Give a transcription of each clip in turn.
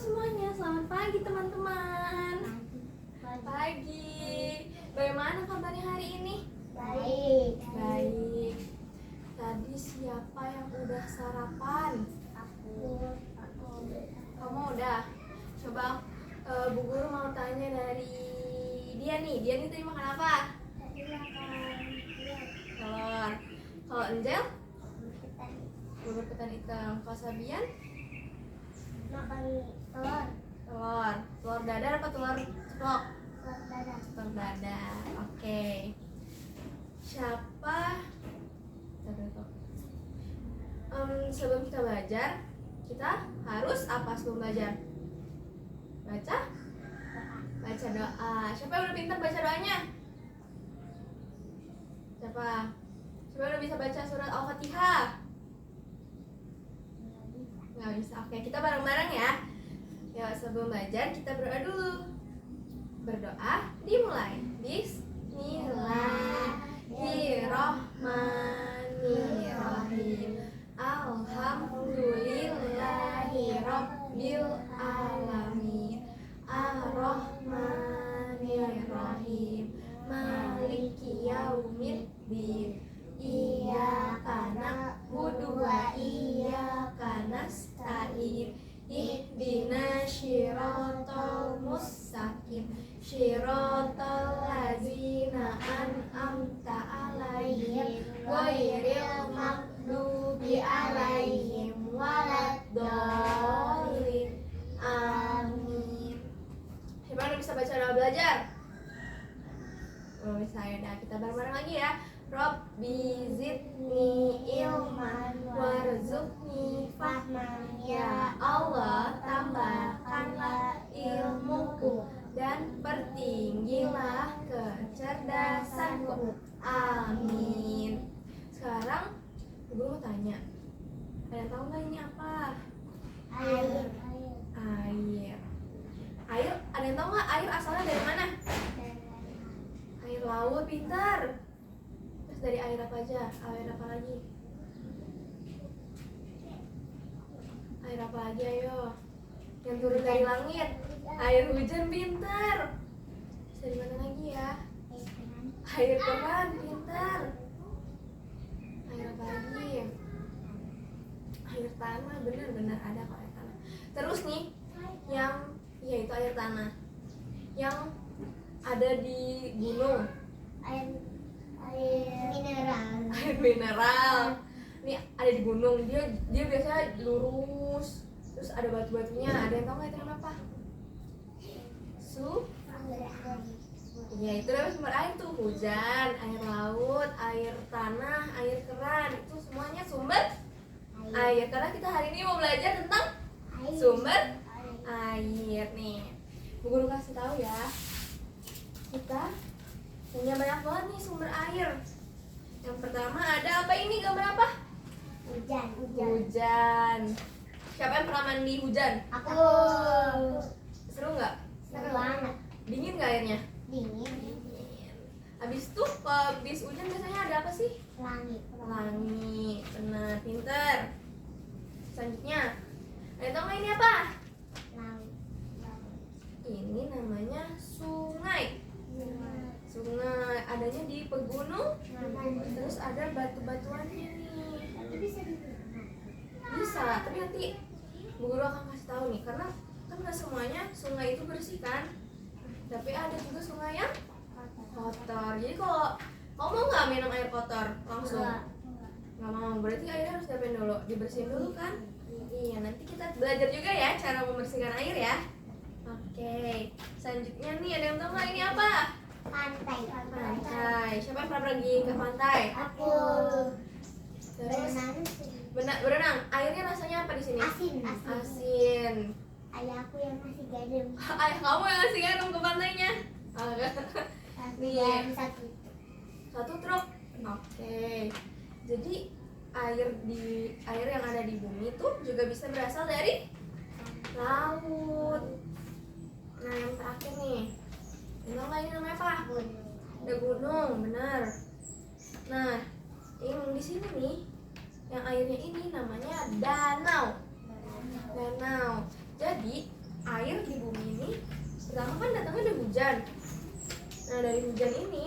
semuanya, selamat pagi teman-teman. Pagi. Bagaimana kabarnya hari ini? Baik. Baik. Tadi siapa yang udah sarapan? Aku. Kamu udah? Coba Bu Guru mau tanya dari dia nih tadi makan apa? Tadi makan Telur. Kalau Enjel? ketan. Bubur ketan hitam. Kalau Sabian? Makan telur. Telur dadar apa telur ceplok? Telur dadar. Telur dadar. Oke. Siapa? Sebelum kita belajar, kita harus apa sebelum belajar? Baca doa. Siapa yang udah pintar baca doanya? Siapa yang udah bisa baca surat Al-Fatihah? Nggak bisa. Oke, kita bareng-bareng ya. Ya, sebelum belajar kita berdoa dulu. Berdoa dimulai. Bismillahirrahmanirrahim. Alhamdulillahirabbil alamin. Ar-Rahmanirrahim. Maliki yaumiddin. Iyyaka na'budu wa iyyaka nasta'in. Ihdinas siratal mustaqim. Siratal ladzina an'amta 'alaihim ghairil maghdubi 'alaihim waladdallin. Amin. Siapa yang bisa baca doa belajar? Bisa ya. Nah, kita bareng-bareng lagi ya. Rabbi zidni ilman warzuqni fahman. Ya Allah, tambahkanlah ilmuku dan pertinggilah kecerdasanku. Amin. Sekarang Ibu mau tanya, ada yang tahu nggak ini apa? Air. Air, ada yang tahu nggak air asalnya dari mana? Air laut, pintar. Terus dari air apa aja? Air apa lagi? Air apa lagi, ayo? Yang turun dari langit. Air hujan, pintar. Terus dari mana lagi ya? Air keran, pintar. Air apa lagi? Air tanah, benar-benar ada kok air tanah. Terus nih, yang ya itu air tanah. Yang ada di gunung. Air mineral. Air mineral. Ini ada di gunung. Dia biasanya lurus. Terus ada batu-batunya. Ada yang tahu nggak itu namanya apa? Ya itu namanya sumber air tuh. Hujan, air laut, air tanah, air keran. Itu semuanya sumber air. Karena kita hari ini mau belajar tentang sumber air nih. Bu Guru kasih tahu ya. Kita punya banyak banget nih sumber air. Yang pertama ada apa ini, gambar apa? Hujan. Siapa yang pernah mandi hujan? Aku. Seru nggak? Seru banget. Dingin nggak airnya? Dingin. Habis itu habis hujan biasanya ada apa sih? Langit. Benar, pinter. Selanjutnya, ada tau nggak ini apa? Laut. Ini namanya sungai. Sungai adanya di pegunung. Terus ada batu-batuannya nih. Bisa, tapi nanti Bu Guru akan kasih tahu nih, karena kan nggak semuanya sungai itu bersih kan, tapi ada juga sungai yang kotor. Jadi kalau kamu mau nggak minum air kotor langsung? Nggak mau, berarti airnya harus diapain dulu? Dibersihin dulu kan? Iya, nanti kita belajar juga ya cara membersihkan air ya. Oke, selanjutnya nih ada yang tahu nggak ini apa? Pantai. Siapa yang pernah pergi ke pantai? Aku. Terus berenang. Airnya rasanya apa di sini? Asin. Ayahku yang masih garam. Ayah kamu yang ngasih garam ke pantainya? Nih. Satu truk. Oke. Jadi air yang ada di bumi tuh juga bisa berasal dari laut. Nah, yang terakhir nih. Tahu nggak ini namanya apa? Ada gunung, benar. Nah, yang di sini nih, yang airnya ini namanya danau. Jadi air di bumi ini pertama kan datangnya dari hujan. Nah dari hujan ini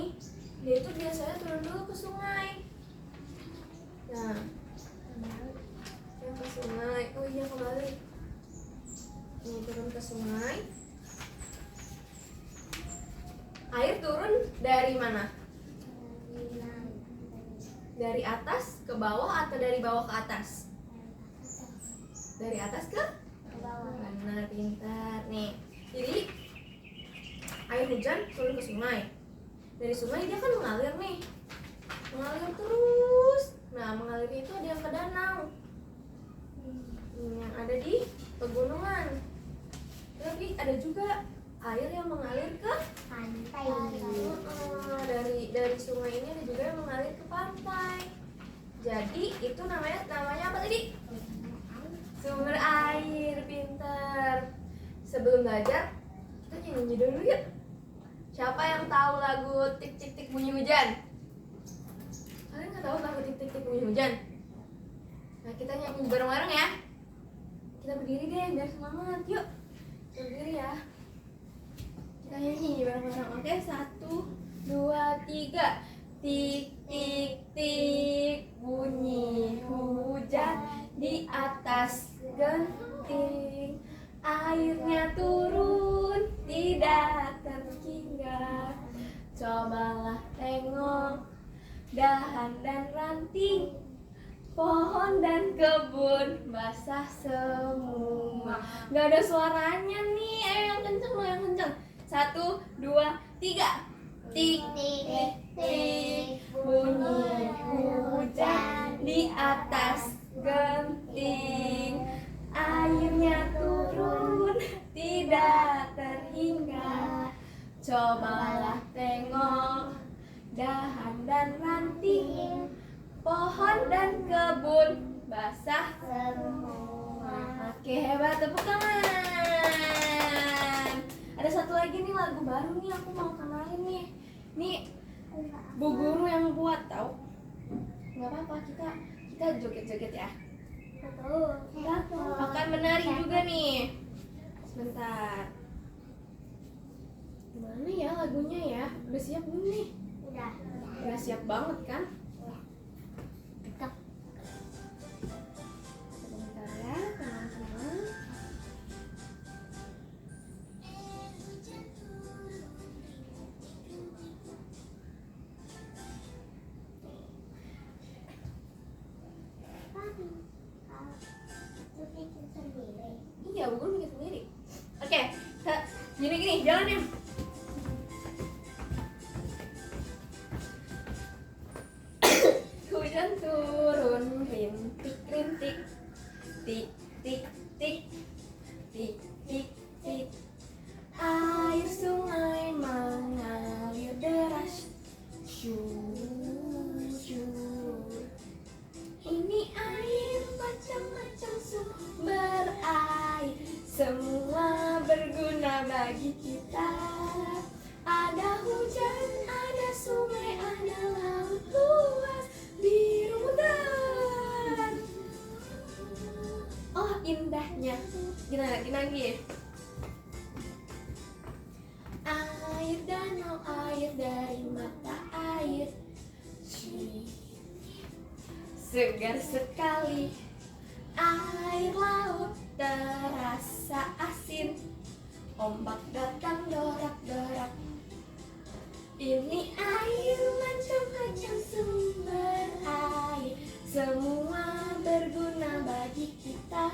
dia itu biasanya turun dulu ke sungai. Nah yang ke sungai, oh iya kembali. Ini turun ke sungai. Air turun dari mana? Dari atas ke bawah atau dari bawah ke atas? Dari atas ke bawah. Benar, pintar nih. Jadi air hujan turun ke sungai. Dari sungai dia kan mengalir nih, mengalir terus. Nah mengalir itu ada yang ke danau, yang ada di pegunungan. Tapi ada juga air yang mengalir ke Pantai. dari sungai ini ada juga yang mengalir ke pantai. Jadi itu namanya apa tadi? Sumber air, pintar. Sebelum belajar kita nyanyi dulu yuk. Siapa yang tahu lagu Tik Tik Tik Bunyi Hujan? Kalian nggak tahu lagu Tik Tik Tik Bunyi Hujan? Nah kita nyanyi bareng-bareng ya. Kita berdiri deh biar semangat. Yuk kita berdiri ya. Kita nyanyi bareng-bareng. Oke, 1, 2, 3. Tik tik tik bunyi hujan di atas genting, airnya turun tidak terhingga. Cobalah tengok dahan dan ranting, pohon dan kebun basah semua. Gak ada suaranya nih. Ayo yang kenceng loh, yang kenceng. 1, 2, 3. Tik tik tik bunyi hujan di atas genting, airnya turun tidak terhingga. Cobalah tengok dahan dan ranting, pohon dan kebun basah semua. Oke, hebat, tepuk tangan. Ada satu lagi nih lagu baru nih, aku mau kenalin nih. Nih Bu Guru yang buat, tahu? Nggak apa-apa, kita joget-joget ya. Kita akan menari juga nih. Sebentar. Gimana ya lagunya ya? Udah siap belum nih? Udah siap banget kan? Sebentar ya teman-teman. Iya, Bu Guru bikin sendiri. Oke, gini, jalan ya. Hujan turun rintik-rintik, tik tik tik, tik tik tik. Air sungai mengalir deras, syur syur. Ini air macam-macam sumber air, semua berguna bagi kita. Ada hujan, ada sungai, ada laut luas, biru muda. Oh indahnya. Gimana lagi? Air danau, air dari mata air, segar sekali. Air laut terasa asin, ombak datang dorak-dorak. Ini air macam-macam sumber air, semua berguna bagi kita.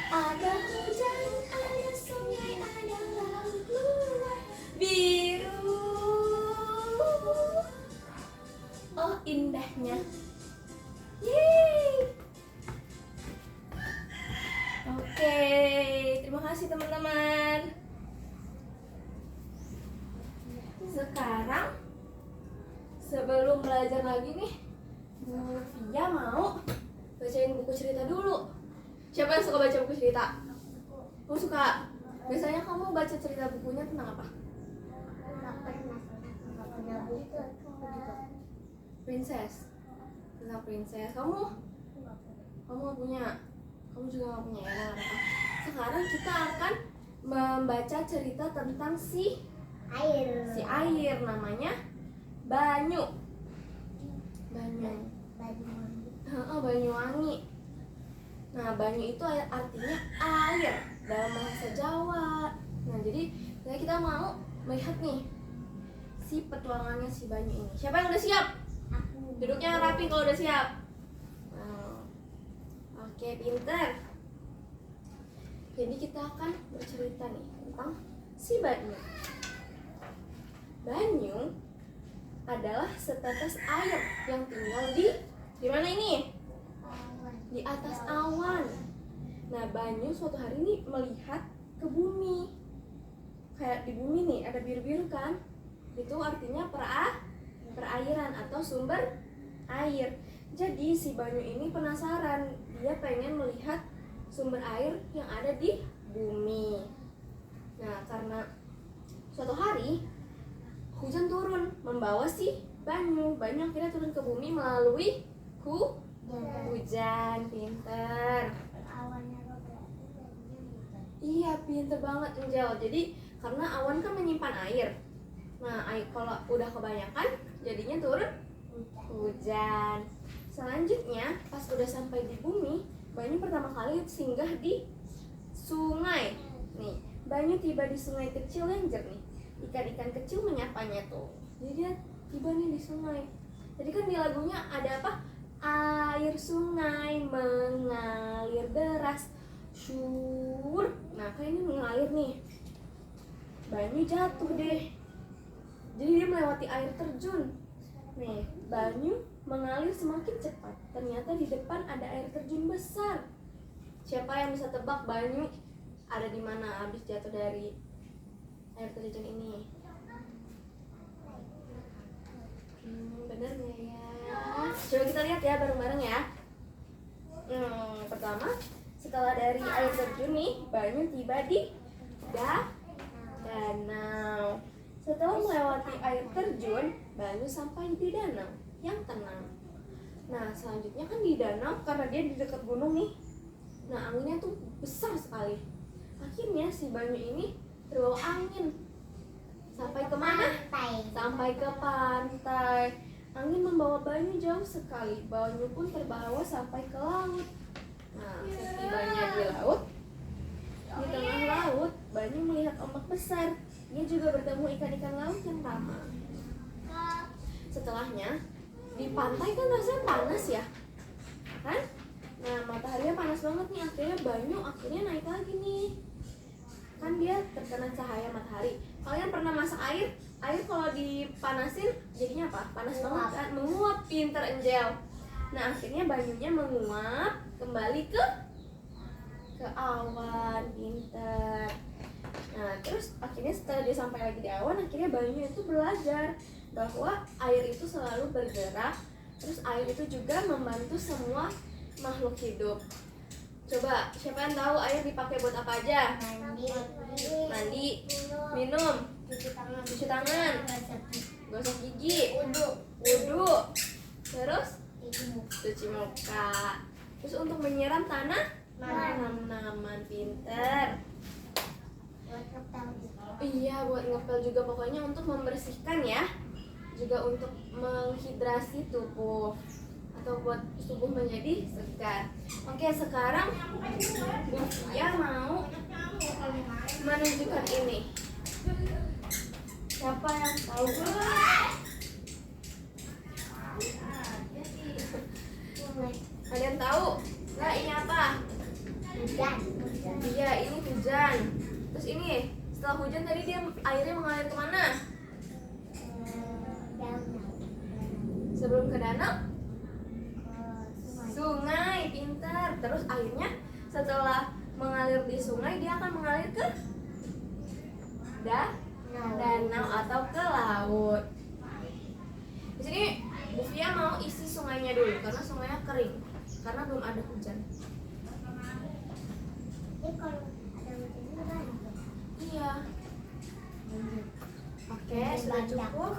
Ada hujan, ada sungai, ada laut luas, biru. Oh indahnya. Yeay. Oke, terima kasih teman-teman. Sekarang sebelum belajar lagi nih, Bu Via mau bacain buku cerita dulu. Siapa yang suka baca buku cerita? Kamu suka? Biasanya kamu baca cerita bukunya tentang apa? Nggak pernah buku. Princess. Tentang princess. Kamu nggak punya? Kamu juga nggak punya ya? Nggak apa-apa. sekarang kita akan membaca cerita tentang si Air. air, namanya Banyu. Banyuwangi. Nah, Banyu itu artinya air dalam bahasa Jawa. Nah, jadi kita mau melihat nih si petualangannya si Banyu ini. Siapa yang udah siap? Aku. Duduknya rapi kalau udah siap. Oke, pinter. Jadi kita akan bercerita nih tentang si Banyu. Banyu adalah setetes air yang tinggal di mana ini? Di atas awan. Nah, Banyu suatu hari ini melihat ke bumi. Kayak di bumi nih ada biru-biru kan? Itu artinya perairan atau sumber air. Jadi si Banyu ini penasaran, dia pengen melihat sumber air yang ada di bumi. Nah, karena suatu hari hujan turun membawa si Banyu. Banyu akhirnya turun ke bumi melalui hujan. Pinter. Iya, pinter banget Angel. Jadi karena awan kan menyimpan air. Nah, air kalau udah kebanyakan jadinya turun hujan. Selanjutnya pas udah sampai di bumi, Banyu pertama kali singgah di sungai. Nih, Banyu tiba di sungai kecil yang jernih. Ikan-ikan kecil menyapanya tuh. Jadi dia tiba nih di sungai. Jadi kan di lagunya ada apa? Air sungai mengalir deras, syur. Nah, kayak ini mengalir nih. Banyu jatuh deh. Jadi dia melewati air terjun. Nih, Banyu mengalir semakin cepat. Ternyata di depan ada air terjun besar. Siapa yang bisa tebak Banyu ada di mana habis jatuh dari air terjun ini? Bener nggak ya? Coba kita lihat ya bareng-bareng ya. Pertama, setelah dari air terjun nih, Banyu tiba di danau. Setelah melewati air terjun, Banyu sampai di danau yang tenang. Nah, selanjutnya kan di danau, karena dia di dekat gunung nih. Nah, anginnya tuh besar sekali. Akhirnya si Banyu ini terbawa angin. Sampai kemana? Sampai ke pantai. Angin membawa Banyu jauh sekali. Banyu pun terbawa sampai ke laut. Nah, setibanya di laut, di tengah laut, Banyu melihat ombak besar. Dia juga bertemu ikan-ikan laut yang ramah. Setelahnya, di pantai kan rasanya panas ya, kan? Nah, mataharinya panas banget nih. Akhirnya Banyu naik lagi nih. Kan dia terkena cahaya matahari. Kalian pernah masak air? Air kalau dipanasin jadinya apa? Panas banget kan? Menguap. Pinter Angel. Nah, akhirnya Banyunya menguap kembali ke awan. Pinter. Nah, terus akhirnya setelah dia sampai lagi di awan, akhirnya Banyu itu belajar bahwa air itu selalu bergerak. Terus air itu juga membantu semua makhluk hidup. Coba, siapa yang tahu air dipakai buat apa aja? Mandi, minum, cuci tangan, gosok gigi, wudhu, terus cuci muka. Terus untuk menyiram tanah, tanaman. Pinter. Iya, buat ngepel juga, pokoknya untuk membersihkan ya. Juga untuk menghidrasi tubuh atau buat tubuh menjadi segar. Oke, sekarang Bu Fia mau menunjukkan ini. Siapa yang tahu? Ada yang tahu? Nggak, ini apa? Hujan. Iya, ini hujan. Terus ini, setelah hujan tadi dia airnya mengalir kemana? Sebelum ke danau? Sungai. Pintar. Terus airnya setelah mengalir di sungai, dia akan mengalir ke danau atau ke laut. Di sini Bu Fia mau isi sungainya dulu karena sungainya kering karena belum ada hujan. Iya. Oke, sudah cukup.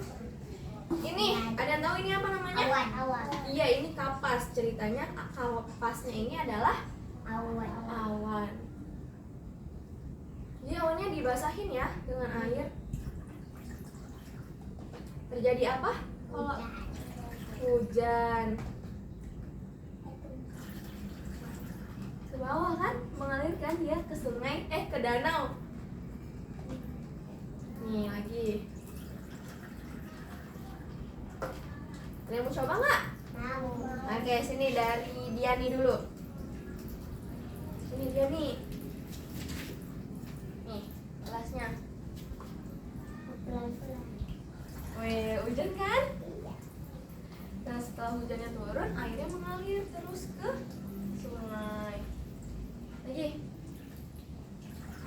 Ini ada yang tahu ini apa namanya? Awan. Iya, ini kapas. Ceritanya kapasnya ini adalah Awan. awan. Jadi awalnya dibasahin ya dengan air. Terjadi apa? Kalau hujan. Ke bawah kan, mengalirkan dia ke sungai, ke danau. Nih lagi. Ada yang mau coba nggak? Mau. Oke, sini dari Diani dulu. Sini Diani. Nih, gelasnya. Pelan-pelan. Wih, hujan kan? Iya. Nah, setelah hujannya turun, airnya mengalir terus ke sungai. Lagi.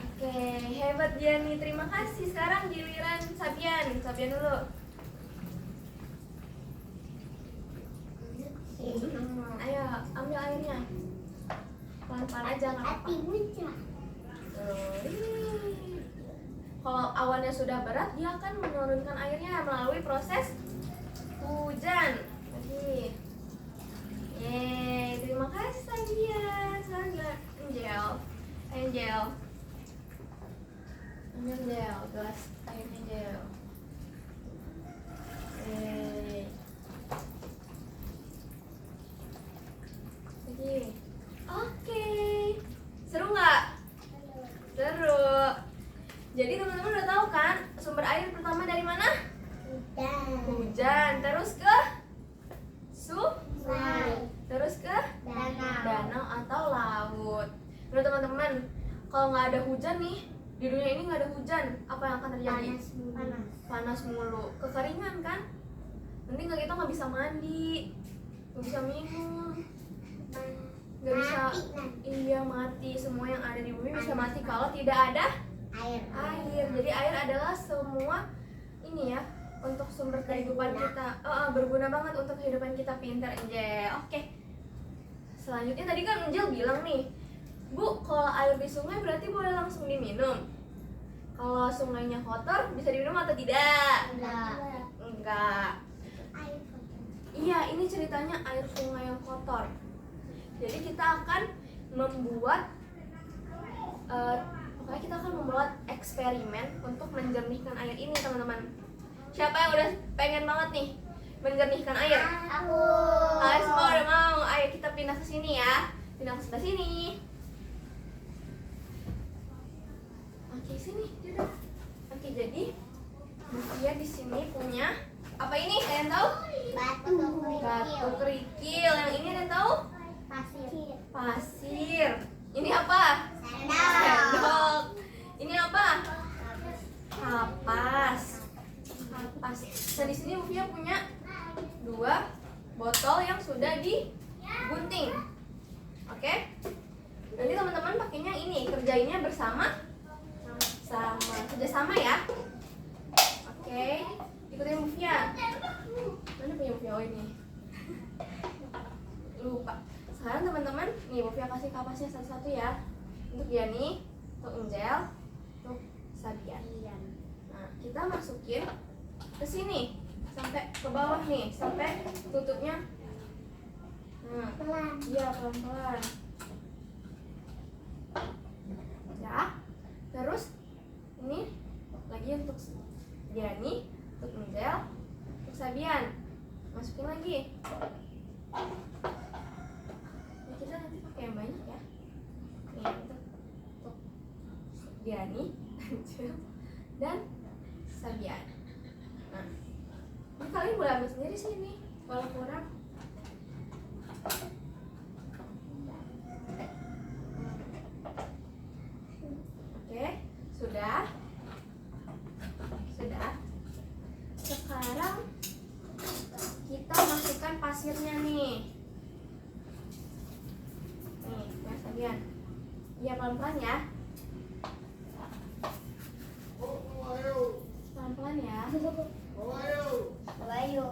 Oke, hebat Diani. Terima kasih. Sekarang giliran Sabian. Sabian dulu. Ayo, ambil airnya. Pelan-pelan aja, nggak apa-apa. Hati hujan. Kalau awannya sudah berat, dia akan menurunkan airnya melalui proses hujan. Lagi. Yeay, terima kasih Sabian. Sekarang giliran Angel. Angel. Ambil Angel, gelas air Angel. Yeay. Lagi. Oke. Seru nggak? Seru. Jadi teman-teman udah tahu kan sumber air pertama dari mana? Hujan. Hujan. Terus ke Sungai. terus ke Danau. danau atau laut. Menurut teman-teman, kalau nggak ada hujan nih, di dunia ini nggak ada hujan, apa yang akan terjadi? Panas. Panas mulu, kekeringan kan? Nanti kita nggak bisa mandi, nggak bisa minum, nggak bisa. Mati nanti. Iya, mati. Semua yang ada di bumi bisa mati kalau tidak ada Air. air. Jadi air adalah semua ini ya untuk sumber kehidupan kita. Berguna banget untuk kehidupan kita. Pintar Angel. Oke. Selanjutnya tadi kan Angel bilang nih, Bu, kalau air di sungai berarti boleh langsung diminum. Kalau sungainya kotor bisa diminum atau tidak? Enggak. Air kotor. Iya, ini ceritanya air sungai yang kotor. Jadi kita akan membuat pokoknya kita akan membuat eksperimen untuk menjernihkan air ini, teman-teman. Siapa yang udah pengen banget nih menjernihkan air? Aku. Kalian semua udah mau? Ayo kita pindah ke sini ya. Pindah ke sebelah sini. Oke, sini, duduk. Oke, jadi dia di sini punya apa ini? Kalian tahu? Batu. Batu kerikil. Yang ini kalian tahu? Pasir. Pasir. Ini apa? Sendal. Sendok. Ini apa? Kapas. Kapas. Nah, di sini Ufia punya 2 botol yang sudah digunting. Oke? Nanti teman-teman pakainya ini, kerjainnya bersama. Kerjasama ya. Oke. Ikutin Ufia. Mana punya Ufia? Oh, ini. Lupa. Sekarang teman-teman, nih Ufia kasih kapasnya satu-satu ya. Untuk Yani, untuk Angel, untuk Sabian. Nah, kita masukin ke sini sampai ke bawah nih, sampai tutupnya. Nah, Pelan. iya pelan-pelan. Ya, terus ini lagi untuk Yani, untuk Angel, untuk Sabian. Masukin lagi. Nah, kita nanti pakai yang banyak ya. Nih, untuk Yani, Angel, dan Sabian. Nah, ini kalian boleh ambil sendiri sih ini, kalau kurang. Oke, sudah. Sekarang kita masukkan pasirnya nih. Nih, Mas Sabian. Iya, pelan-pelan ya. Pelan-pelan ya. Babayu.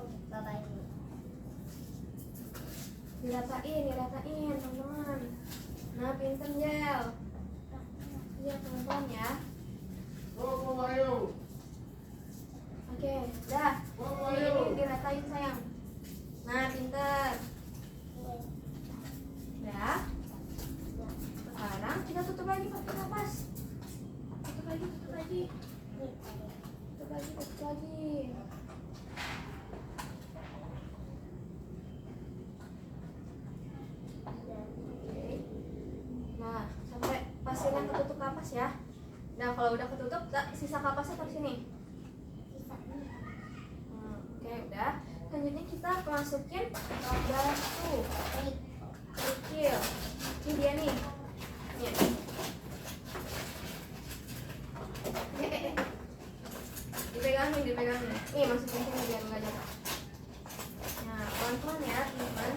Diratain teman-teman. Nah, pinter Jel. Iya, pelan-pelan ya. Oke, dah. Ini diratain sayang. Nah, pinter. Dah. Sekarang kita tutup lagi pakai kapas. Tutup lagi. Oke. Nah, sampai pasirnya ketutup kapas ya. Nah, kalau udah ketutup, sisa kapasnya taruh sini. Oke, udah. Selanjutnya kita masukin batu kerikil. Ini dia nih. Nih. Dipegangin. Nih, masukin sini biar nggak jatuh. Nah, pelan-pelan ya, teman-teman.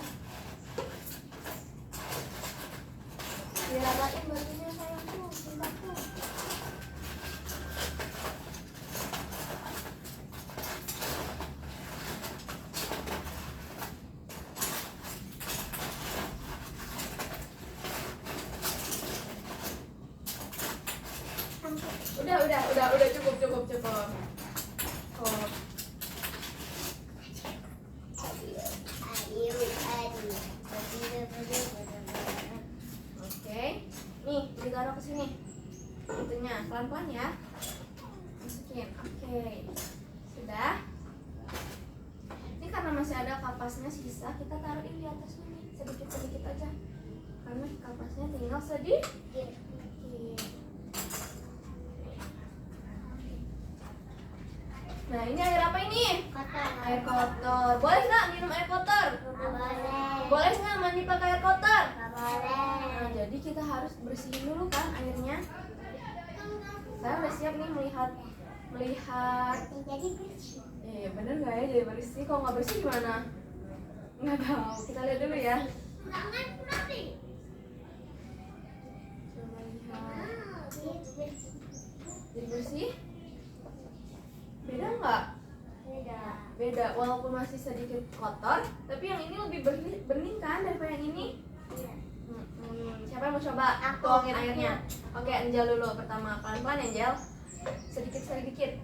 Diratain batunya sayangku, cintaku. Udah cukup. Oh. Oke, nih ditaruh ke sini. Itunya pelan-pelan ya. Masukin. Oke, sudah. Ini karena masih ada kapasnya sisa, kita taruhin di atas sini sedikit aja. Karena kapasnya tinggal sedikit. Nah, ini air apa ini? Kotor. Air kotor. Boleh nggak minum air kotor? Boleh. Boleh nggak mandi pakai air kotor? Boleh. Nah, jadi kita harus bersihin dulu kan airnya. Saya udah siap nih melihat. Jadi bersih. Bener nggak ya jadi bersih? Kalau nggak bersih gimana? Nggak tahu. Kita lihat dulu ya. Coba lihat. Jadi bersih? Beda nggak? Beda. Walaupun masih sedikit kotor, tapi yang ini lebih bening kan daripada yang ini? Iya. Siapa yang mau coba tuangin airnya? Oke, Angel dulu pertama. Pelan-pelan Angel. Sedikit.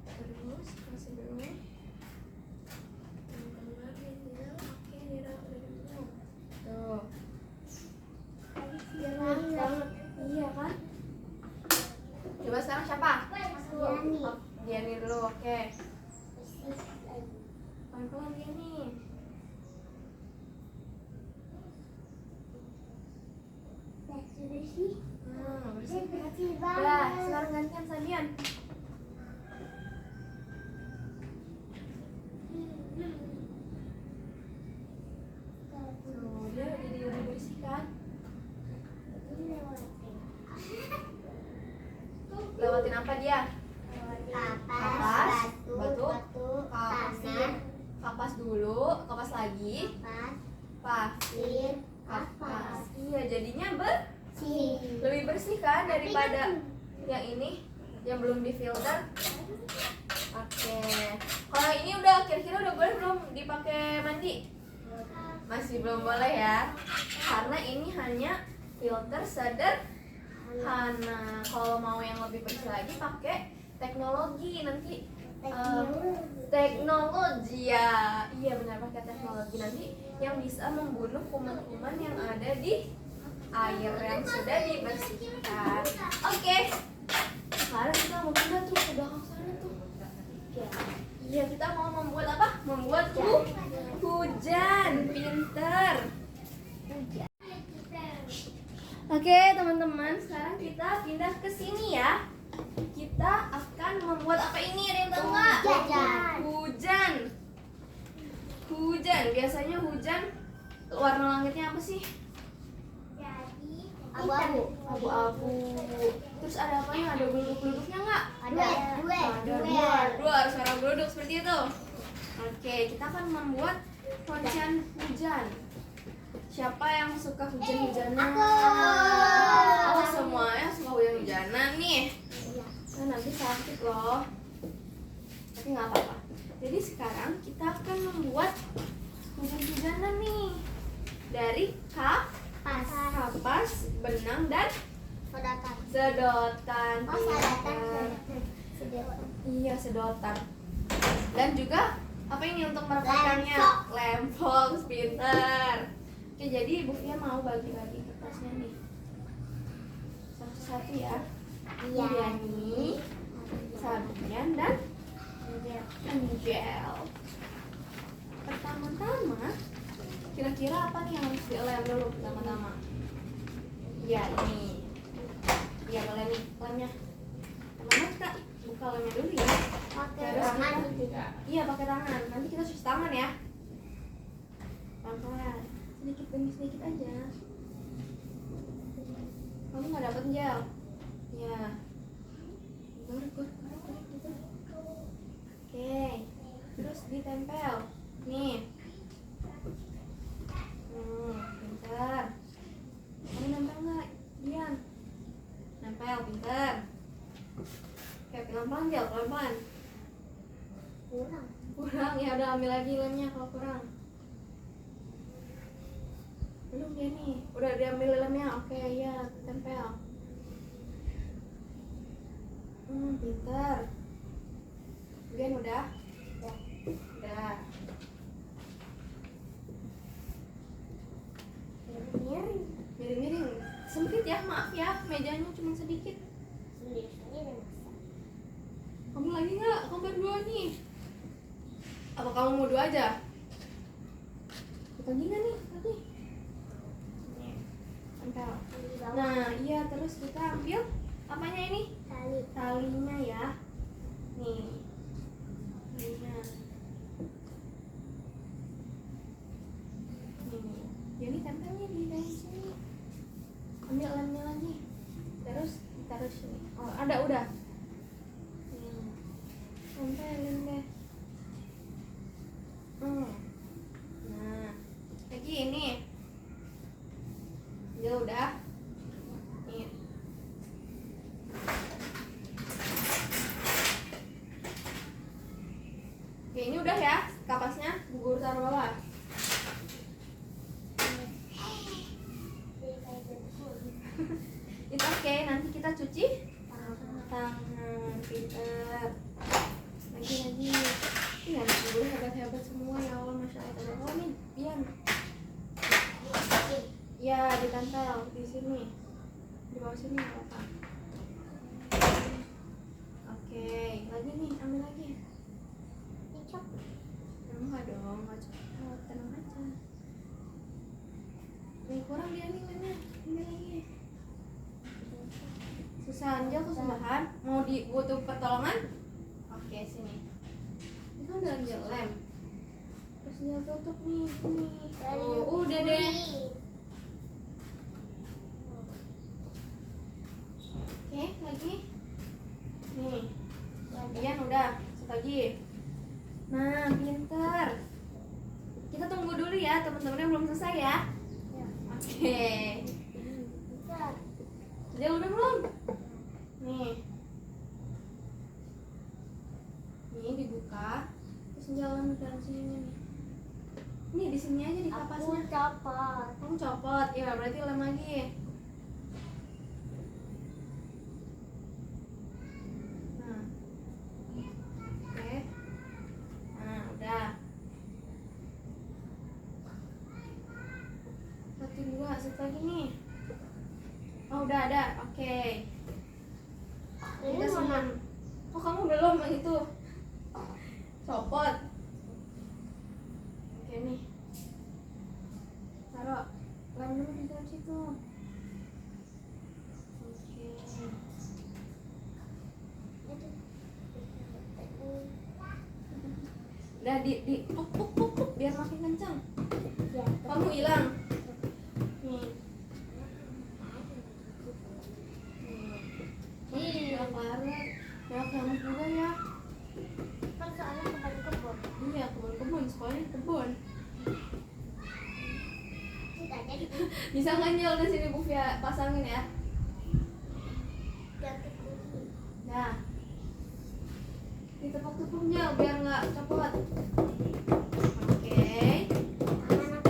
Terus kasih dulu. Oke, tuh. Iya kan? Coba sekarang siapa? Diani dulu, oke. Pelan-pelan Diani. Bersih. Udah, sekarang gantian Sadian. Tuh, dia jadi lebih bersih kan? Lewatin apa dia? Kapas, batu, Pasir, kapas dulu, kapas lagi, pasir, kapas. Iya, jadinya bersih. lebih bersih kan daripada yang ini yang belum difilter. Oke, kalau ini udah kira-kira udah boleh belum dipakai mandi? Masih belum boleh ya, karena ini hanya filter sederhana. Kalau mau yang lebih bersih lagi pakai teknologi nanti. Teknologi ya, iya benar, pakai teknologi nanti yang bisa membunuh kuman-kuman yang ada di air yang sudah dibersihkan. Oke, sekarang kita mau pindah tuh ke belakang sana tuh. Iya, kita mau membuat apa? Membuat hujan. Pinter. Oke teman-teman, sekarang kita pindah ke sini ya. Kita akan membuat apa ini? Ada yang tahu nggak? Hujan. Biasanya hujan warna langitnya apa sih? Abu-abu. Terus ada apa yang ada geluduk-geluduknya nggak? Ada Dua suara geluduk seperti itu. Oke, kita akan membuat hujan. Siapa yang suka hujan-hujanan? Oh, semuanya suka hujan-hujanan nih. Nah, nanti sakit loh. Tapi nggak apa-apa. Jadi sekarang kita akan membuat hujan-hujanan nih dari kapas, benang dan sedotan. Iya, sedotan. Dan juga apa ini untuk merekatkannya? Lempok, pinter. Oke, jadi Bu Fia mau bagi-bagi kertasnya nih. satu-satu ya. Iya. Yani, Sabian dan Angel. Pertama-tama, kira-kira apa nih yang harus dilem dulu pertama-tama? Ya ini. Ya boleh nih lemnya. Teman-teman kita buka lemnya dulu ya. Pakai Terus tangan kita- tidak. Iya pakai tangan. Nanti kita cuci tangan ya. Pelan-pelan. Sedikit demi sedikit aja. Kamu nggak dapet gel? Ya. Goreng gitu. Oke. Terus ditempel. Nih. Pinter. Kamu nempel nggak? Dian. Nempel, pinter. Oke, pelan-pelan gel, pelan-pelan. Kurang ya, udah ambil lagi lemnya kalau kurang. Belum dia nih, udah diambil lemnya. Oke, ya, tempel. Pinter. Dian udah? Udah. Miring-miring. Sempit ya, maaf ya, mejanya cuma sedikit. Kamu lagi nggak? Kamu berdua nih. Apa kamu mau dua aja? Lagi nggak nih? Lagi. Tempel. Nah, iya terus kita ambil apanya ini? Talinya ya. Nih. Talinya. Nih. Jadi tempelnya di dalam sini. Ambil lemnya lagi. Terus ditaruh sini. Oh, ada udah. Tempelin deh. Nah, lagi ini. Ya udah. Nih. Oke, ini udah ya kapasnya. Bu Guru taruh bawah. Itu oke, nanti kita cuci tangan. Pinter. Lagi. Ini anak Bu Guru hebat-hebat semua ya Allah, Masya Allah. Oh nih, Bian. Ya, ditempel di sini. Di bawah sini nggak apa-apa. Oke, lagi nih, ambil lagi. Enggak dong, nggak cepet, tenang aja. Nih kurang dia nih lemnya, ambil lagi. Susah Anjel kesusahan, mau butuh pertolongan? Oke, sini. Itu udah Anjel lem. Terus Anjel tutup nih, ini. Oh, udah deh. Oke, lagi. Nih, bagian udah, lagi. Nah, pinter. Kita tunggu dulu ya, teman-temannya belum selesai ya. Oke. Dia udah belum? Nih. Nih dibuka. Terus jalan ke dalam sini nih. Nih di sini aja di kapasnya. Kamu copot. Ya, berarti lem lagi. Nah. Oke. Nah, udah. 1, 2, satu lagi nih. Oh, udah ada. Oke. Kita senang. Oh, kamu belum yang itu. Copot. Oke nih. Taruh lem dulu di dalam situ. Oke. Udah di puk biar makin kencang. Kamu hilang. Nih. Udah kelar. Ya kamu juga ya. Iya, kebun sekolahnya kebun. Bisa nganjel di sini Bu Fia pasangin ya. Nah, ditepuk-tepuk Jel biar nggak copot. Oke. Tangan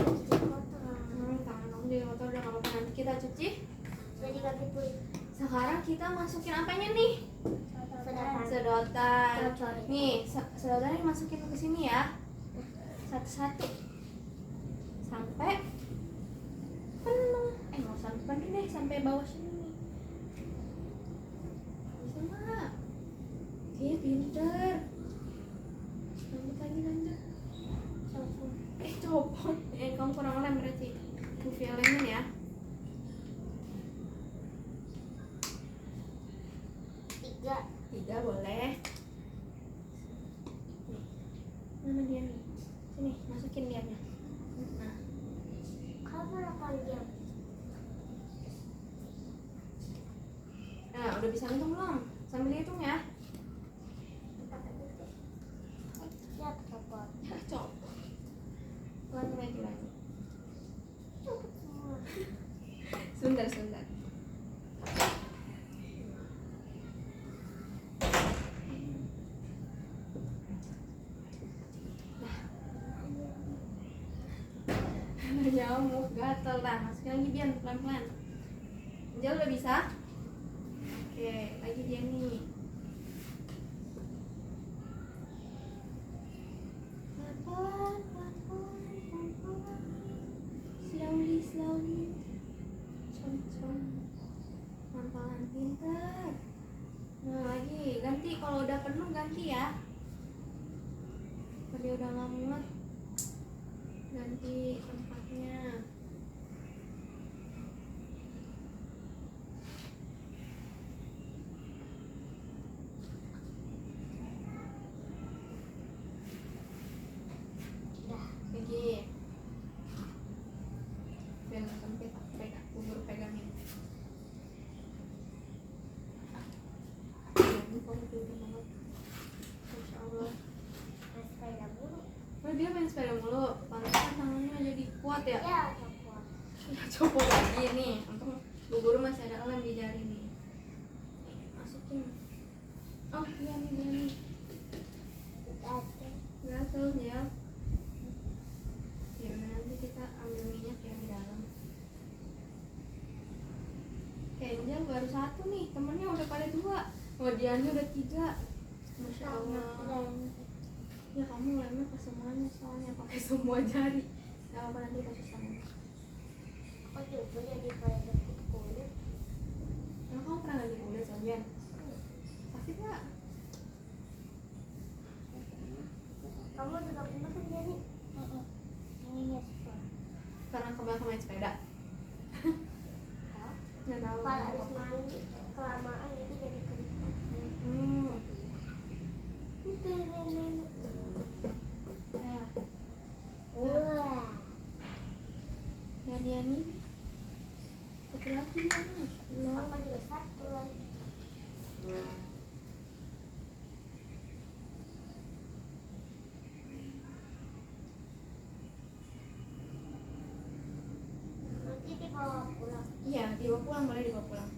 kamu jadi kotor udah nggak apa-apa, nanti kita cuci. Sekarang kita masukin apanya nih? Sedotan. Nih, sedotannya dimasukin ke sini ya. Satu-satu. Sampai penuh. Nggak sampai penuh deh, sampai bawah sini nih. sama. Pinter. Lanjut lagi, lanjut. Copot. Kamu kurang lem berarti. Buffy lemin ya. 3 boleh. Nih. Mana dia nih? Sini, masukin dianya. Nah, Kamu berapa jam? nah udah bisa ngitung belum? Sambil hitung ya. Ya, copot. Copot. Lagi. Copot semua. Sebentar. Nyamuk gatel lah, masukin lagi Bian pelan-pelan. Angel udah bisa? Oke, lagi dia nih. Pelan-pelan. Slowly. Com. Pelan-pelan, pintar. Nah lagi, ganti kalau udah penuh ganti ya. Kalau dia udah nggak muat, ganti tempatnya. Lagi. Biar nggak sempit, bubur pegangin. Ini kamu pintar banget. Masya Allah. Sepeda mulu. Oh, dia main sepeda mulu. Pantesan tangannya jadi kuat ya. Ya, copot. Ya, coba lagi nih. Untung bubur masih ada lem di jari nih. Masukin. Oh iya nih. Gatel ya. Ya udah, nanti kita ambil minyak yang di dalam. Angel baru 1 nih, temennya udah pada 2. Dianya udah 3. Masya Allah. Ya kamu lemnya ke semuanya soalnya pakai semua jari. Gak apa nanti kasih sama. Kok juga jadi kayak kulit? Emang kamu pernah ganti kulit Sobian? Sakit gak? Kamu juga pernah kan jadi? Ini ya sepeda. Karena kebanyakan main sepeda. Nggak tahu. Kalau habis mandi kelamaan itu jadi kering. Wah. Dan dia nih laki-laki banget. Apa juga 1 lagi. Nanti dibawa pulang. Iya, dibawa pulang, boleh dibawa pulang.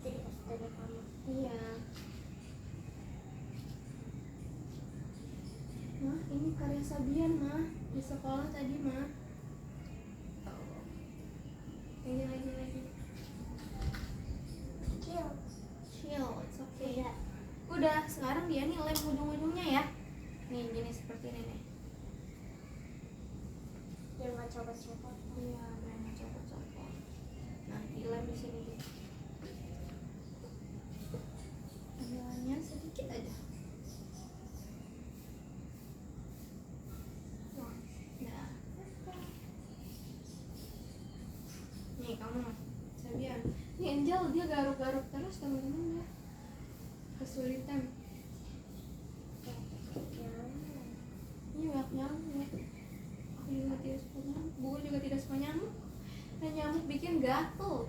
Jadi kasih tanya kamu. Iya. Mah, ini karya Sabian mah di sekolah tadi mah. Lagi. Chill, it's okay. Udah, sekarang dia nih lem ujung-ujungnya ya. Nih, gini seperti ini nih. Dia nggak coba-coba. Iya, memang copot-copot. Nah, dilem di sini gitu. Ambilannya sedikit aja. Nah, nih kamu, Sabian. Nih Angel dia garuk-garuk terus teman-teman ya. Kesulitan. Ini banyak nyamuk. Aku juga tidak suka nyamuk. Buku juga tidak suka nyamuk. Dan nyamuk bikin gatel.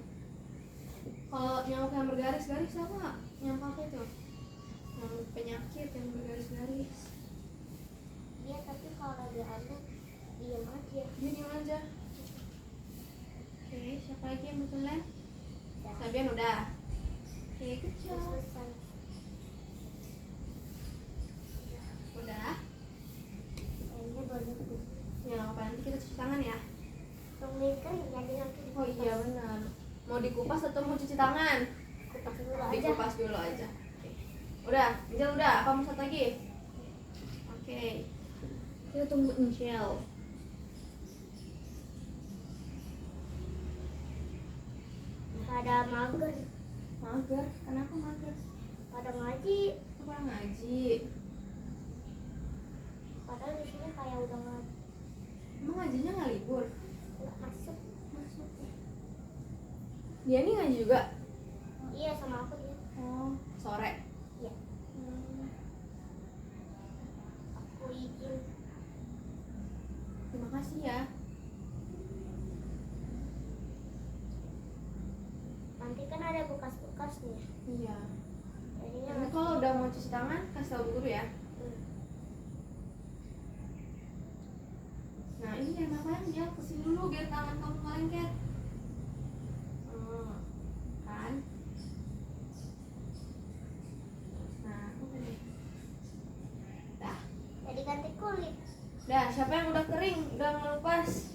Kalau nyamuk yang bergaris-garis sama nyamuk apa itu? Nyamuk penyakit yang bergaris-garis. Dia tapi kalau dia aneh diam aja. Dia diam aja. Oke, siapa lagi yang butuh lem? Sabian udah. Oke, good job. Selesai. Udah. Ini baru tuh. Ya, apa nanti kita cuci tangan ya? Tungguin kering jadi nanti. Oh iya benar. Mau dikupas atau mau cuci tangan? Kupas dulu aja. Dikupas dulu aja. Oke. Udah, Angel udah. Apa mau satu lagi? Oke. Kita tunggu Angel. Pada mager. Mager? Kenapa mager? pada ngaji. Apa ngaji? Padahal di sini kayak udah nggak Emang ngajinya nggak libur? masuk. Dia nih ngaji juga? Iya sama aku dia. Oh, sore? Iya. Aku izin. Terima kasih ya. Nanti kan ada bekas-bekasnya. Iya. Jadinya Nanti kalau udah mau cuci tangan, kasih tahu guru ya. Nah iya makanya kesini dulu biar tangan kamu nggak lengket. Kan? Nah udah deh. Dah. jadi ganti kulit. Dah, siapa yang udah kering, udah ngelupas?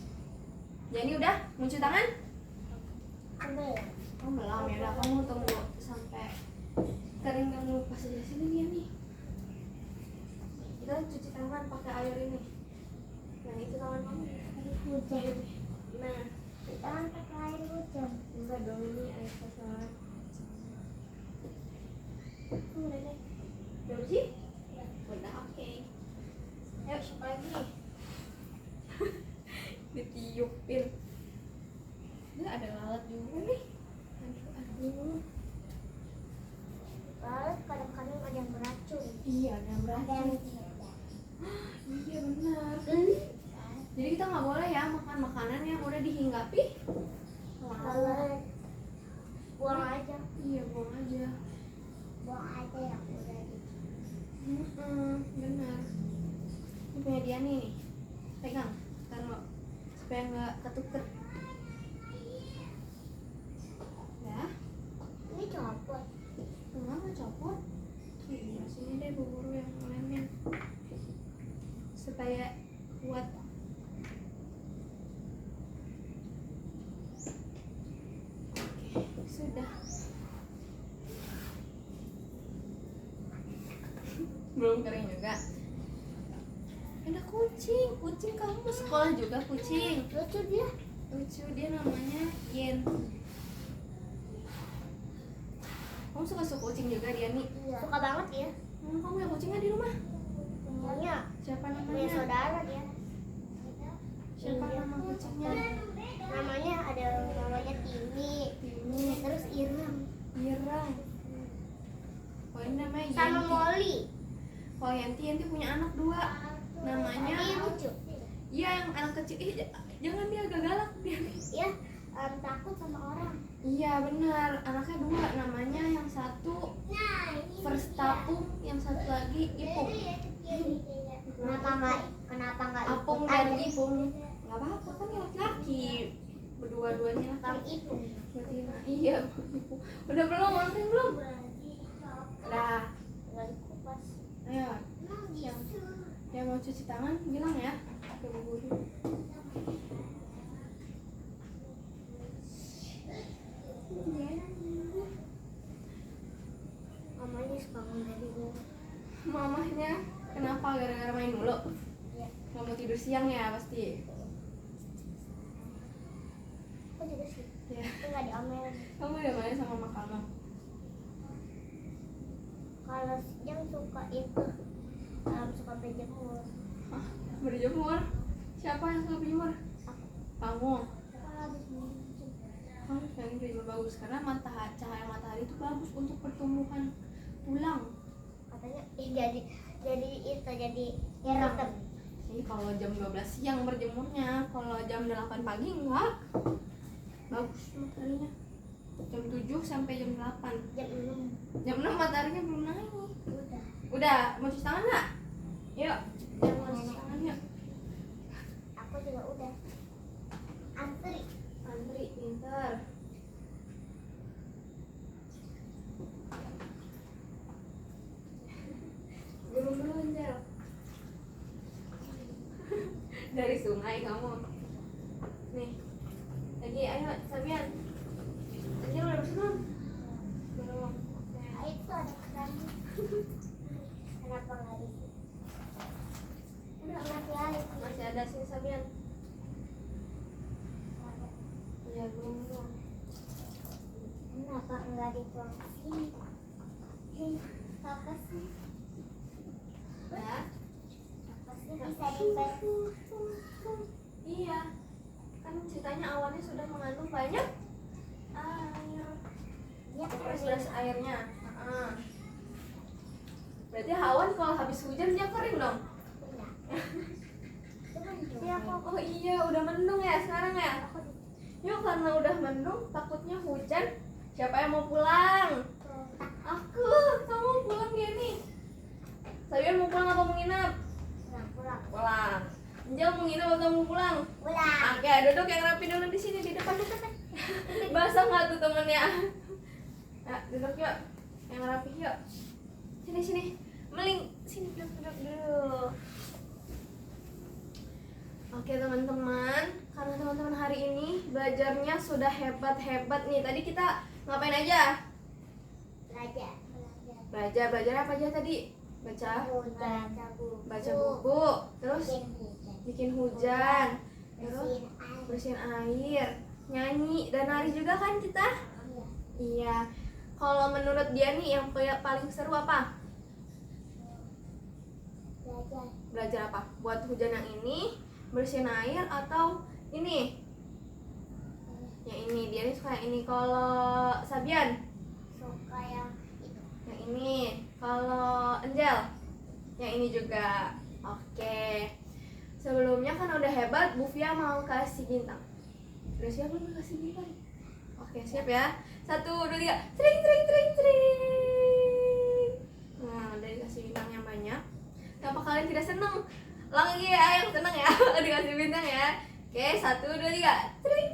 Jadi udah, mau cuci tangan? Ambil. Oh belum ya, udah kamu tunggu sampai kering dan ngelupas aja. Sini dia nih. Kita cuci tangan pakai air ini. Yang itu tangan kamu. Hujan. Nah, Jangan pakai air hujan. enggak dong ini air kotor. Udah deh. Udah bersih? Udah oke. Ayo siapa lagi? Ditiupin. Ini ada lalat juga nih. Aduh. Lalu kadang-kadang ada yang beracun. Iya ada yang Ada yang beracun. tidak. Iya benar. Jadi kita nggak boleh ya makan makanan yang udah dihinggapi lalat. Lalu buang aja. Iya buang aja. Buang aja yang udah di. Benar. Ini punya dia nih. Pegang. Taruh supaya nggak ketuker. Ya. Ini copot. Nggak copot. Iya sini deh bu guru yang lemin supaya kuat. Oke, sudah. Belum kering juga. Ada kucing kamu sekolah juga kucing. Lucu dia. Lucu dia namanya Yen. Kamu suka kucing juga dia nih. Iya. Suka banget ya. Kamu punya kucing nggak di rumah? Punya. Siapa Punya namanya? saudara dia. Siapa Iya. nama kucingnya? Namanya ada namanya Timi. Timi. Terus Irang. Irang. Oh ini namanya Sama Yenti. Molly. Oh Yenti punya anak 2. Namanya Ini lucu. iya yang anak kecil. Jangan dia agak galak dia. Iya. Takut sama orang. Iya benar, anaknya 2. Namanya yang satu Verstappen, yang satu lagi Ipung. Kenapa nggak Apung ikut dan aja? Ipung. Nggak apa-apa kan laki-laki. Berdua-duanya Bang laki. Ipung. Betina. Iya. Ipung. Udah belum? Makan belum? Dah. Nggak dikupas. Ayo. Yang mau cuci tangan bilang ya ke bu guru. Mamanya suka ngomeli gue. Mamahnya kenapa gara-gara main mulu? Iya. Nggak mau tidur siang ya pasti. Aku juga sih. Ya. Tapi nggak diomelin. Kamu udah main sama mama kamu? Kalau siang suka itu suka berjemur. Hah? Berjemur? Siapa yang suka berjemur? Kamu. Kalau habis muncul. Kamu pengen berjemur bagus karena cahaya matahari itu bagus untuk pertumbuhan tulang. Katanya jadi Irang. hitam. Ini kalau jam 12 siang berjemurnya, kalau jam 8 pagi enggak. Bagus mataharinya. Jam 7 sampai jam 8. Jam 6 Jam 6 mataharinya belum naik. udah. Udah, mau cuci tangan enggak? Yuk. Yang Mau cuci tangan yuk. aku juga udah. Antri. Antri, pinter. Belum Angel. Dari sungai kamu. Nih. Lagi ayo Sabian. Angel udah bersih belum? Belum. Oke. Itu ada keran. Kenapa nggak di sini? Udah Masih ada. masih ada sini Sabian. Iya belum. Kenapa nggak dituang ke sini? Apa sih? Ya. Apa sih bisa dibantu? Iya. Kan ceritanya awannya sudah mengandung banyak air. Ya, Proses airnya. Berarti awan kalau habis hujan dia kering dong. Oh iya, udah mendung ya sekarang ya. Yuk, karena udah mendung, takutnya hujan. Siapa yang mau pulang? Aku. Kamu pulang Geni? Sabian mau pulang apa mau nginep? Pulang. Pulang. Angel mau nginep atau mau pulang? Pulang. Oke, duduk yang rapi dulu di sini di depan. Basah nggak tuh temennya? Ya, duduk yuk. Yang rapi yuk. Sini. Meling. Sini duduk dulu. Oke teman-teman, karena teman-teman hari ini belajarnya sudah hebat-hebat nih. Tadi kita ngapain aja? Belajar apa aja tadi? Baca buku, terus bikin hujan, terus bersihin air, nyanyi dan nari juga kan kita? Iya. Kalau menurut dia nih yang paling seru apa? Belajar apa? Buat hujan yang ini, bersihin air atau ini? Yang ini, dia nih suka yang ini. Kalau Sabian? Suka yang itu. Yang ini. Kalau Angel? Yang ini juga. Oke. Sebelumnya kan udah hebat, Bu Fia mau kasih bintang. Udah siap belum kasih bintang? Oke, siap ya. 1, 2, 3. Tring. Nah, udah dikasih bintang yang banyak. Kenapa kalian tidak senang? Lagi ya, yang senang ya. Dikasih bintang ya. Oke, 1, 2, 3. Tring.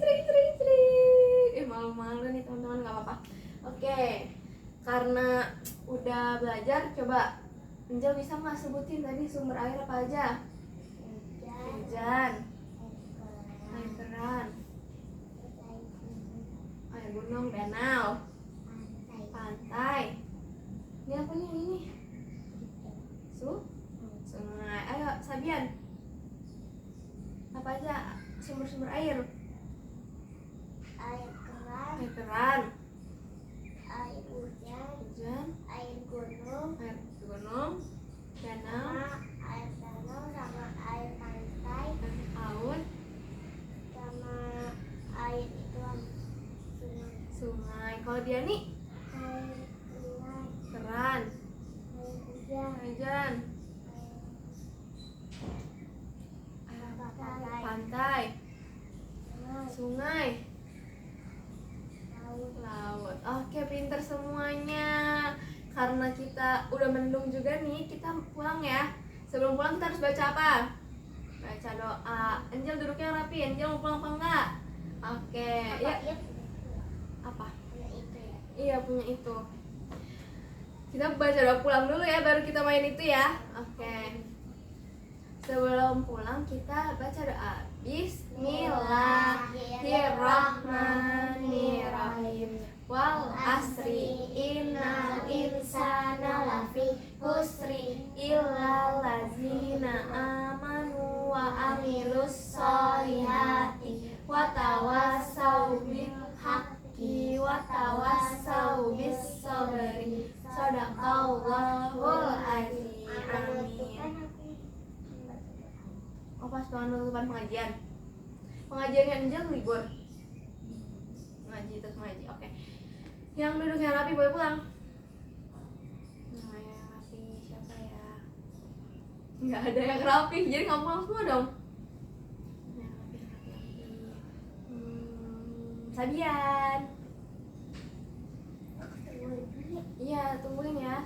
Malu-malu nih teman-teman, nggak apa-apa. Oke. Karena udah belajar, coba Angel bisa nggak sebutin tadi sumber air apa aja? Hujan, air keran, air gunung, danau, pantai. Ini apa nih ini? Sungai. Ayo Sabian. Apa aja sumber-sumber air? Air keran, Air keran, air hujan, air gunung, danau, sama air danau, sama air pantai, air laut, sama air itu sungai. Kalau dia nih air sungai, keran, air hujan, pantai, sungai, laut. Oke, pinter semuanya. Karena kita udah mendung juga nih, kita pulang ya. Sebelum pulang kita harus baca apa? Baca doa. Angel duduknya rapi. Angel mau pulang apa enggak? Oke, ya. Apa? Iya, punya itu. Kita baca doa pulang dulu ya, baru kita main itu ya. Oke. Sebelum pulang kita baca doa. Bismillahirrahmanirrahim. Wal asri innal insana lafi husri illa lazina amanu wa amilus solihati wa tawassau bil haqqi wa tawassau bis sabri. Shadaqallahul azim. Amin. Oh, pas penutupan pengajian. Pengajiannya Angel libur. Ngaji. Oke. Yang duduknya rapi boleh pulang. Nah, yang rapi siapa ya? Nggak ada yang rapi, jadi nggak pulang semua dong. Yang rapi. Sabian. Iya, tungguin ya.